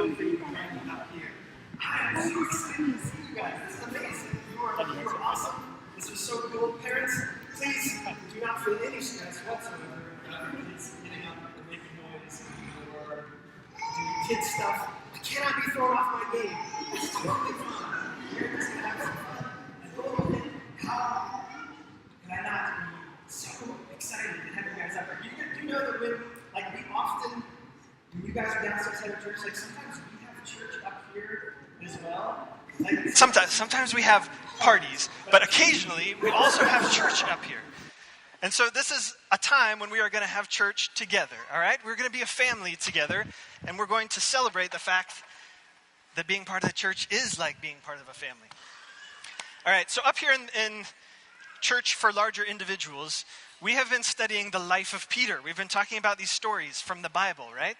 feel free to come up here. I'm so excited to see you guys. This is amazing. You are awesome. This was so cool. Parents, please do not feel any stress whatsoever about your kids getting up and making noise or doing kid stuff. I cannot be thrown off my game. It's totally fun. You're just going to have some fun. And how can I not be so excited to have you guys up here? Do you know that when you guys are downstairs having church, sometimes we have church up here as well. Sometimes we have parties, but occasionally we also have church up here. And so this is a time when we are going to have church together, all right? We're going to be a family together, and we're going to celebrate the fact that being part of the church is like being part of a family. All right, so up here in Church for Larger Individuals, we have been studying the life of Peter. We've been talking about these stories from the Bible, right?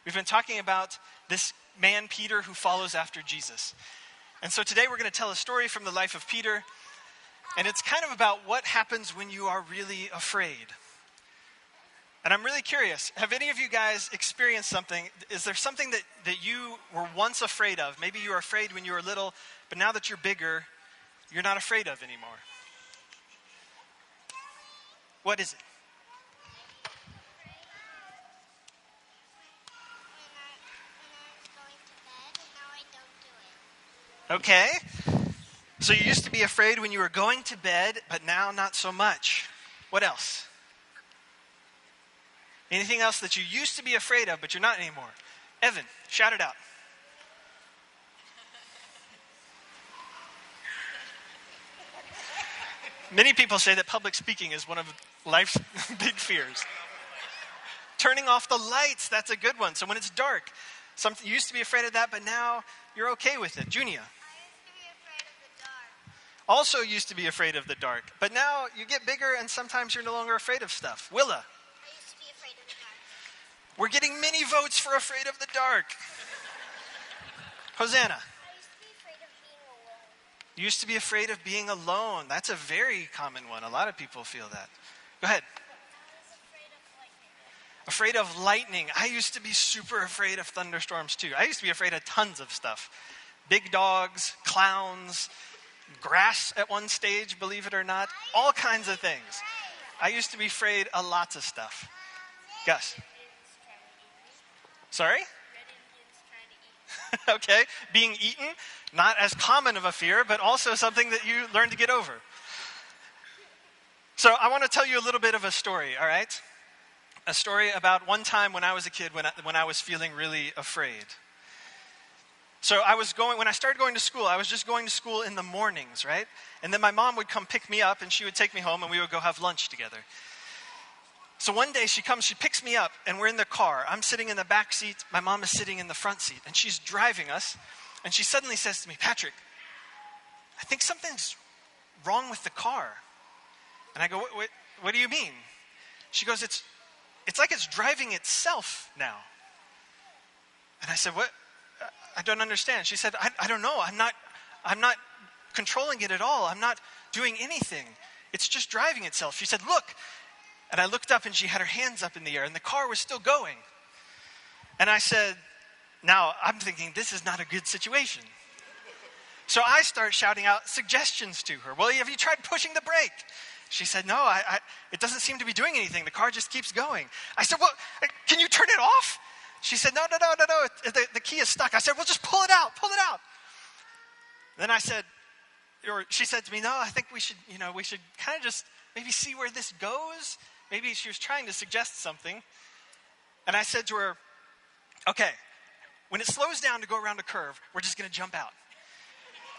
We've been talking about this man, Peter, who follows after Jesus. And so today we're going to tell a story from the life of Peter, and it's kind of about what happens when you are really afraid. And I'm really curious, have any of you guys experienced something? Is there something that you were once afraid of? Maybe you were afraid when you were little, but now that you're bigger, you're not afraid of anymore. What is it? Okay. So you used to be afraid when you were going to bed, but now not so much. What else? Anything else that you used to be afraid of, but you're not anymore? Evan, shout it out. Many people say that public speaking is one of life's big fears. Turning off the lights, that's a good one. So when it's dark, you used to be afraid of that, but now you're okay with it. Junia. Also used to be afraid of the dark, but now you get bigger and sometimes you're no longer afraid of stuff. Willa. I used to be afraid of the dark. We're getting many votes for afraid of the dark. Hosanna. I used to be afraid of being alone. You used to be afraid of being alone. That's a very common one. A lot of people feel that. Go ahead. I was Afraid of lightning. I used to be super afraid of thunderstorms too. I used to be afraid of tons of stuff. Big dogs, clowns, grass at one stage, believe it or not. All kinds of things. I used to be afraid of lots of stuff. Gus. Sorry? Red Indians trying to eat. Okay. Being eaten, not as common of a fear, but also something that you learn to get over. So I want to tell you a little bit of a story, all right? A story about one time when I was a kid, when I was feeling really afraid. So when I started going to school, I was just going to school in the mornings, right? And then my mom would come pick me up and she would take me home and we would go have lunch together. So one day she picks me up and we're in the car. I'm sitting in the back seat, my mom is sitting in the front seat and she's driving us and she suddenly says to me, "Patrick, I think something's wrong with the car." And I go, what do you mean? She goes, it's like it's driving itself now. And I said, what? I don't understand. She said, I don't know. I'm not controlling it at all. I'm not doing anything. It's just driving itself. She said, "Look." And I looked up and she had her hands up in the air and the car was still going. And I said, now I'm thinking this is not a good situation. So I start shouting out suggestions to her. "Well, have you tried pushing the brake?" She said, "No, it doesn't seem to be doing anything. The car just keeps going." I said, "Well, can you turn it off?" She said, no, the key is stuck. I said, "Well, just pull it out. Then she said to me, "No, I think we should kind of just maybe see where this goes." Maybe she was trying to suggest something. And I said to her, "Okay, when it slows down to go around a curve, we're just going to jump out."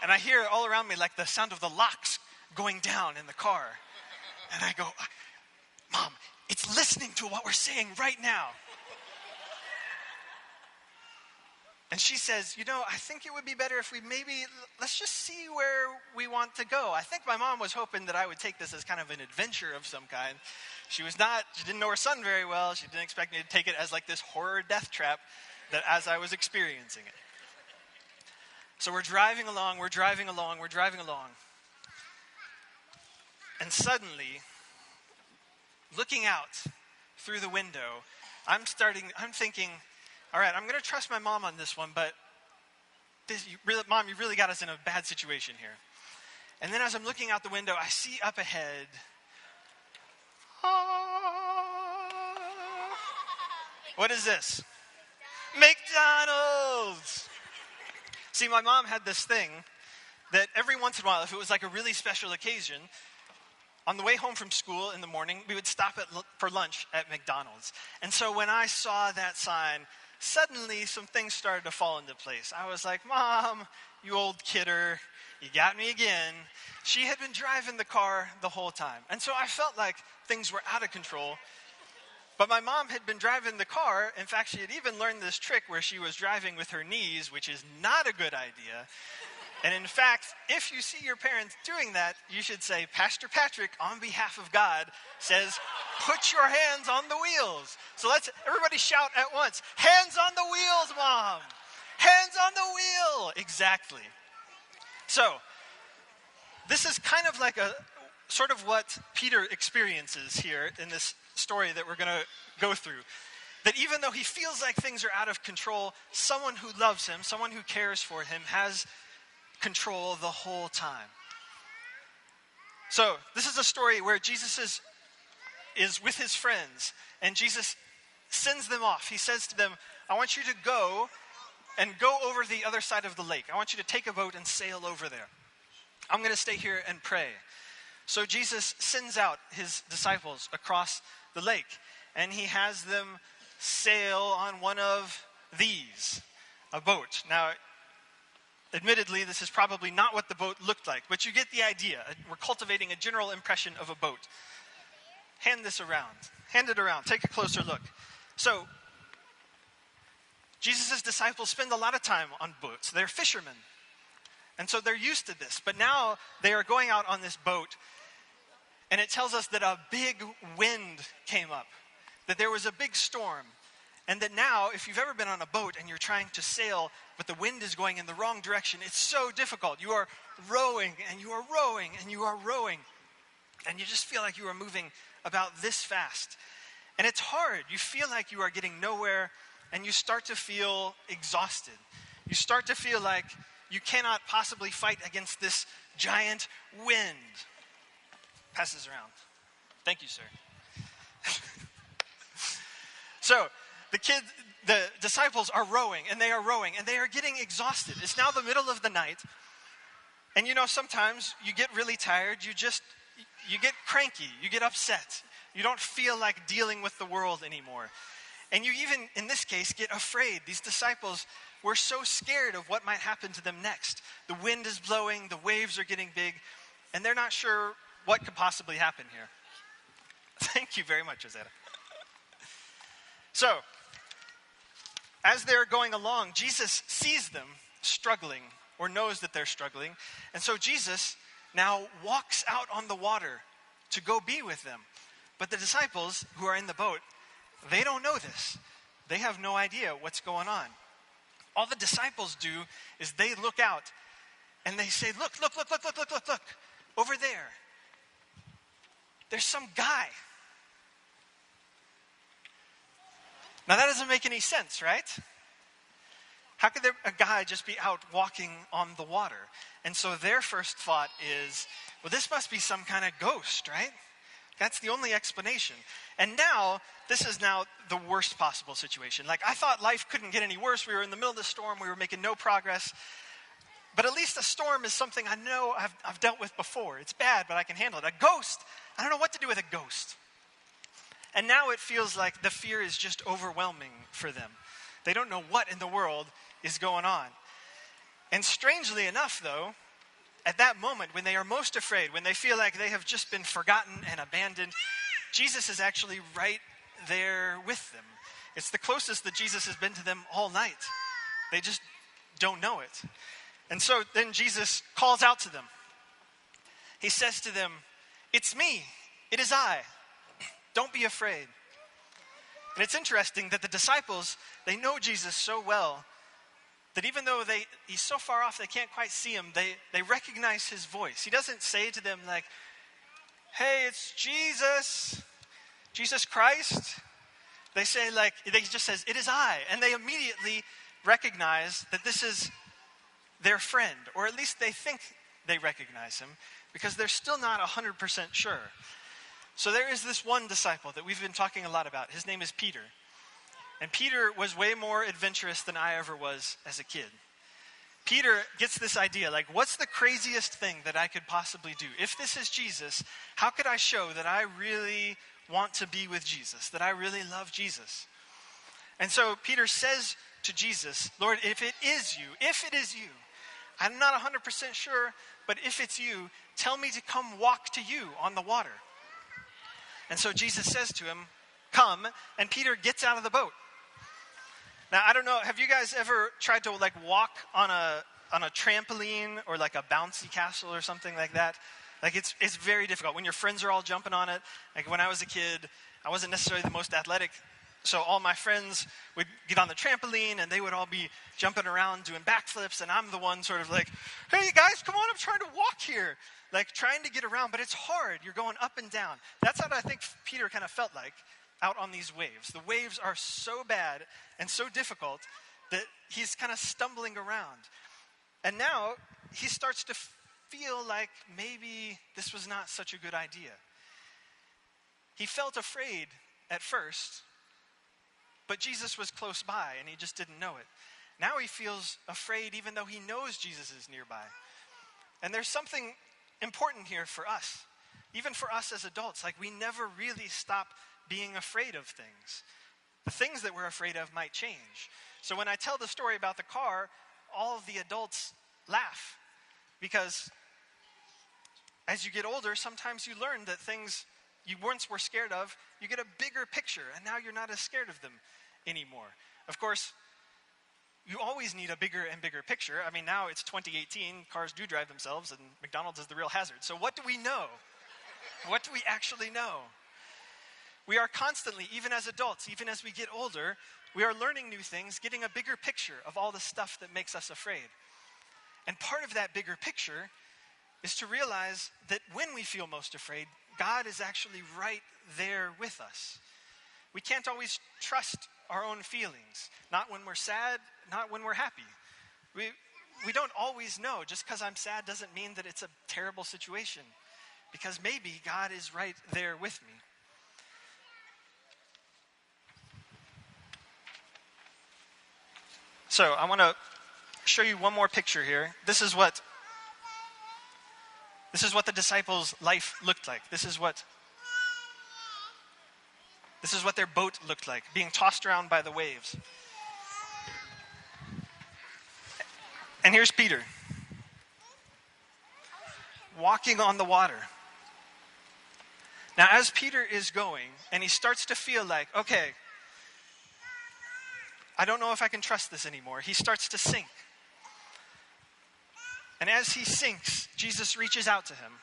And I hear all around me like the sound of the locks going down in the car. And I go, "Mom, it's listening to what we're saying right now." And she says, "I think it would be better if let's just see where we want to go." I think my mom was hoping that I would take this as kind of an adventure of some kind. She didn't know her son very well. She didn't expect me to take it as like this horror death trap that as I was experiencing it. So we're driving along. And suddenly, looking out through the window, I'm thinking, all right, I'm going to trust my mom on this one, but Mom, you really got us in a bad situation here. And then as I'm looking out the window, I see up ahead, what is this? McDonald's! See, my mom had this thing that every once in a while, if it was like a really special occasion, on the way home from school in the morning, we would stop for lunch at McDonald's. And so when I saw that sign, suddenly some things started to fall into place. I was like, Mom, you old kidder, you got me again. She had been driving the car the whole time. And so I felt like things were out of control. But my mom had been driving the car. In fact, she had even learned this trick where she was driving with her knees, which is not a good idea. And in fact, if you see your parents doing that, you should say, Pastor Patrick, on behalf of God, says, put your hands on the wheels. So let's everybody shout at once. Hands on the wheels, Mom. Hands on the wheel. Exactly. So this is kind of like a sort of what Peter experiences here in this story that we're going to go through. That even though he feels like things are out of control, someone who loves him, someone who cares for him, has control the whole time. So this is a story where Jesus is with his friends, and Jesus sends them off. He says to them, I want you to go and go over the other side of the lake. I want you to take a boat and sail over there. I'm going to stay here and pray. So Jesus sends out his disciples across the lake, and he has them sail on one of these, a boat. Now, admittedly, this is probably not what the boat looked like, but you get the idea. We're cultivating a general impression of a boat. Hand this around. Hand it around. Take a closer look. So, Jesus' disciples spend a lot of time on boats. They're fishermen. And so they're used to this. But now they are going out on this boat, and it tells us that a big wind came up, that there was a big storm. And that now, if you've ever been on a boat and you're trying to sail, but the wind is going in the wrong direction, it's so difficult. You are rowing, and you are rowing, and you are rowing. And you just feel like you are moving about this fast. And it's hard. You feel like you are getting nowhere, and you start to feel exhausted. You start to feel like you cannot possibly fight against this giant wind. Pass this around. Thank you, sir. So, the disciples are rowing, and they are getting exhausted. It's now the middle of the night, and you know, sometimes you get really tired, you get cranky, you get upset. You don't feel like dealing with the world anymore. And you even, in this case, get afraid. These disciples were so scared of what might happen to them next. The wind is blowing, the waves are getting big, and they're not sure what could possibly happen here. Thank you very much, Rosetta. So, as they're going along, Jesus sees them struggling, or knows that they're struggling. And so Jesus now walks out on the water to go be with them. But the disciples who are in the boat, they don't know this. They have no idea what's going on. All the disciples do is they look out and they say, look, over there. There's some guy. Now that doesn't make any sense, right? How could a guy just be out walking on the water? And so their first thought is, well, this must be some kind of ghost, right? That's the only explanation. And now, this is now the worst possible situation. Like, I thought life couldn't get any worse. We were in the middle of the storm. We were making no progress. But at least a storm is something I know I've dealt with before. It's bad, but I can handle it. A ghost, I don't know what to do with a ghost. And now it feels like the fear is just overwhelming for them. They don't know what in the world is going on. And strangely enough, though, at that moment when they are most afraid, when they feel like they have just been forgotten and abandoned, Jesus is actually right there with them. It's the closest that Jesus has been to them all night. They just don't know it. And so then Jesus calls out to them. He says to them, "It's me. It is I. Don't be afraid." And it's interesting that the disciples, they know Jesus so well that even though he's so far off they can't quite see him, they recognize his voice. He doesn't say to them like, "Hey, it's Jesus Christ. They say like, they just says, "It is I." And they immediately recognize that this is their friend, or at least they think they recognize him, because they're still not 100% sure. So there is this one disciple that we've been talking a lot about. His name is Peter. And Peter was way more adventurous than I ever was as a kid. Peter gets this idea, like, what's the craziest thing that I could possibly do? If this is Jesus, how could I show that I really want to be with Jesus, that I really love Jesus? And so Peter says to Jesus, "Lord, if it is you, I'm not 100% sure, but if it's you, tell me to come walk to you on the water." And so Jesus says to him, "Come," and Peter gets out of the boat. Now, I don't know, have you guys ever tried to like walk on a trampoline or like a bouncy castle or something like that? Like it's very difficult when your friends are all jumping on it. Like when I was a kid, I wasn't necessarily the most athletic, so all my friends would get on the trampoline and they would all be jumping around doing backflips, and I'm the one sort of like, "Hey guys, come on, I'm trying to walk here." Like trying to get around, but it's hard. You're going up and down. That's what I think Peter kind of felt like out on these waves. The waves are so bad and so difficult that he's kind of stumbling around. And now he starts to feel like maybe this was not such a good idea. He felt afraid at first, but Jesus was close by and he just didn't know it. Now he feels afraid even though he knows Jesus is nearby. And there's something important here for us, even for us as adults. Like we never really stop being afraid of things. The things that we're afraid of might change. So when I tell the story about the car, all of the adults laugh, because as you get older, sometimes you learn that things you once were scared of, you get a bigger picture, and now you're not as scared of them anymore. Of course, you always need a bigger and bigger picture. I mean, now it's 2018, cars do drive themselves, and McDonald's is the real hazard. So what do we know? What do we actually know? We are constantly, even as adults, even as we get older, we are learning new things, getting a bigger picture of all the stuff that makes us afraid. And part of that bigger picture is to realize that when we feel most afraid, God is actually right there with us. We can't always trust our own feelings, not when we're sad, not when we're happy. We don't always know. Just because I'm sad doesn't mean that it's a terrible situation, because maybe God is right there with me. So I want to show you one more picture here. This is what the disciples' life looked like. This is what their boat looked like, being tossed around by the waves. And here's Peter, walking on the water. Now, as Peter is going, and he starts to feel like, okay, I don't know if I can trust this anymore, he starts to sink. And as he sinks, Jesus reaches out to him.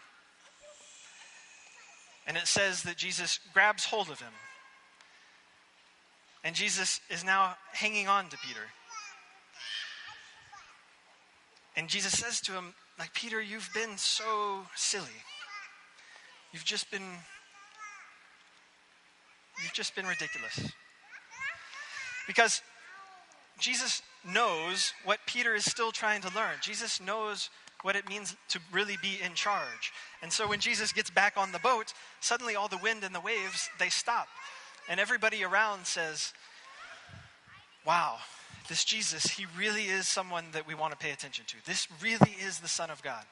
And it says that Jesus grabs hold of him. And Jesus is now hanging on to Peter. And Jesus says to him, like, "Peter, you've been so silly. You've just been ridiculous." Because Jesus knows what Peter is still trying to learn. Jesus knows what it means to really be in charge. And so when Jesus gets back on the boat, suddenly all the wind and the waves, they stop. And everybody around says, "Wow, this Jesus, he really is someone that we want to pay attention to. This really is the Son of God."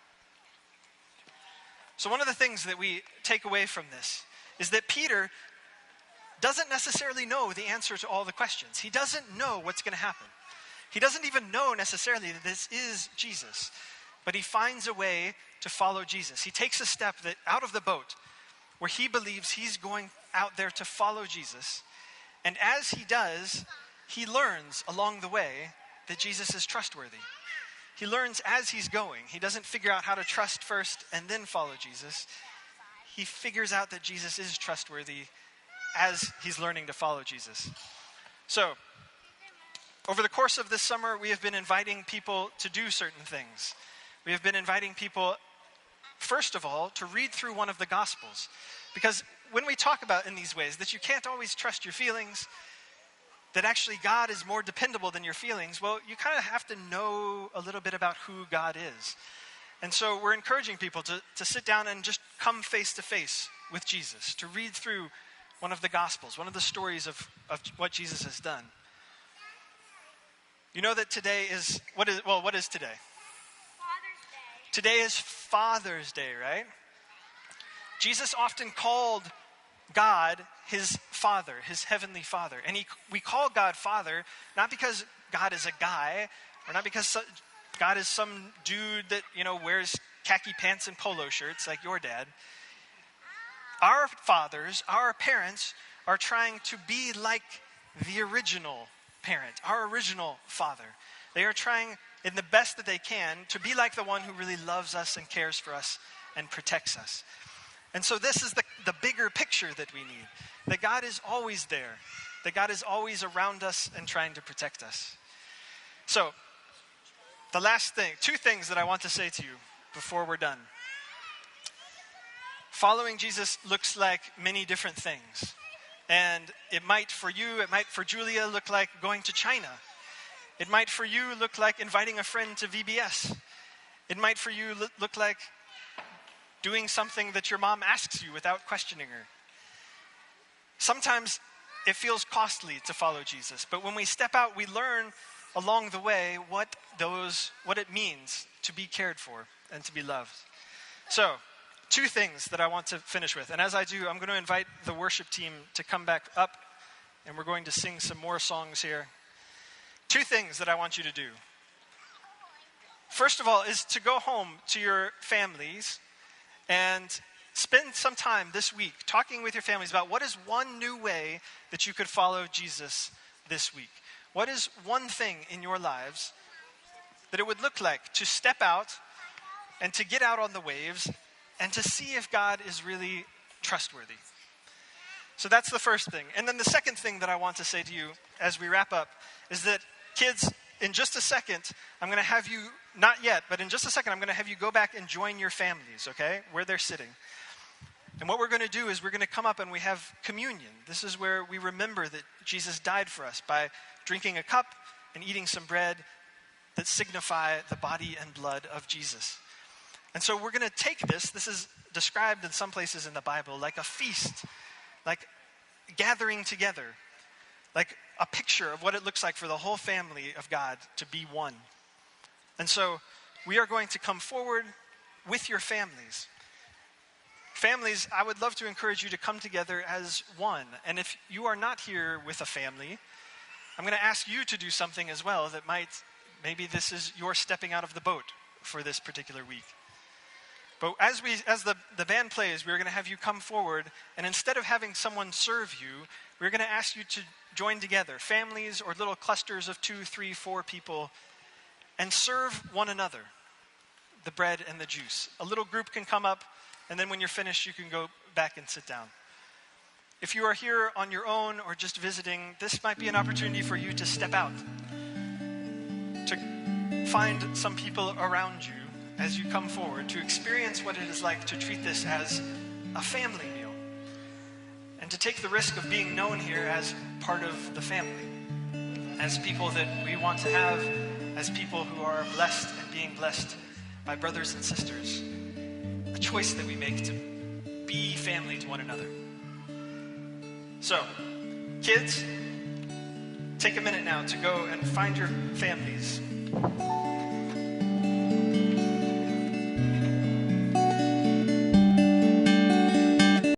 So one of the things that we take away from this is that Peter doesn't necessarily know the answer to all the questions. He doesn't know what's going to happen. He doesn't even know necessarily that this is Jesus. But he finds a way to follow Jesus. He takes a step that out of the boat where he believes he's going out there to follow Jesus. And as he does, he learns along the way that Jesus is trustworthy. He learns as he's going. He doesn't figure out how to trust first and then follow Jesus. He figures out that Jesus is trustworthy as he's learning to follow Jesus. So, over the course of this summer, we have been inviting people to do certain things. We have been inviting people, first of all, to read through one of the Gospels. Because when we talk about in these ways that you can't always trust your feelings, that actually God is more dependable than your feelings, well, you kind of have to know a little bit about who God is. And so we're encouraging people to sit down and just come face to face with Jesus, to read through one of the Gospels, one of the stories of what Jesus has done. You know that today is, what is today? Father's Day. Today is Father's Day, right? Jesus often called God his Father, his heavenly Father. And we call God Father not because God is a guy, or not because God is some dude that, wears khaki pants and polo shirts like your dad. Our fathers, our parents, are trying to be like the original parent, our original father. They are trying in the best that they can to be like the one who really loves us and cares for us and protects us. And so this is the bigger picture that we need, that God is always there, that God is always around us and trying to protect us. So, the last thing, 2 things that I want to say to you before we're done. Following Jesus looks like many different things. And it might for you, it might for Julia look like going to China. It might for you look like inviting a friend to VBS. It might for you look like doing something that your mom asks you without questioning her. Sometimes it feels costly to follow Jesus, but when we step out, we learn along the way what it means to be cared for and to be loved. So, 2 things that I want to finish with. And as I do, I'm going to invite the worship team to come back up, and we're going to sing some more songs here. 2 things that I want you to do. First of all is to go home to your families and spend some time this week talking with your families about what is one new way that you could follow Jesus this week. What is one thing in your lives that it would look like to step out and to get out on the waves and to see if God is really trustworthy? So that's the first thing. And then the second thing that I want to say to you as we wrap up is that, kids, in just a second, I'm going to have you, not yet, but in just a second, I'm going to have you go back and join your families, okay, where they're sitting. And what we're going to do is we're going to come up and we have communion. This is where we remember that Jesus died for us by drinking a cup and eating some bread that signify the body and blood of Jesus. And so we're going to take this is described in some places in the Bible like a feast, like gathering together, like a picture of what it looks like for the whole family of God to be one. And so we are going to come forward with your families. Families, I would love to encourage you to come together as one. And if you are not here with a family, I'm going to ask you to do something as well that maybe this is your stepping out of the boat for this particular week. But as the band plays, we're going to have you come forward, and instead of having someone serve you, we're going to ask you to join together, families or little clusters of 2, 3, 4 people, and serve one another the bread and the juice. A little group can come up, and then when you're finished, you can go back and sit down. If you are here on your own or just visiting, this might be an opportunity for you to step out, to find some people around you as you come forward, to experience what it is like to treat this as a family meal, and to take the risk of being known here as part of the family, as people that we want to have, as people who are blessed and being blessed by brothers and sisters. A choice that we make to be family to one another. So, kids, take a minute now to go and find your families.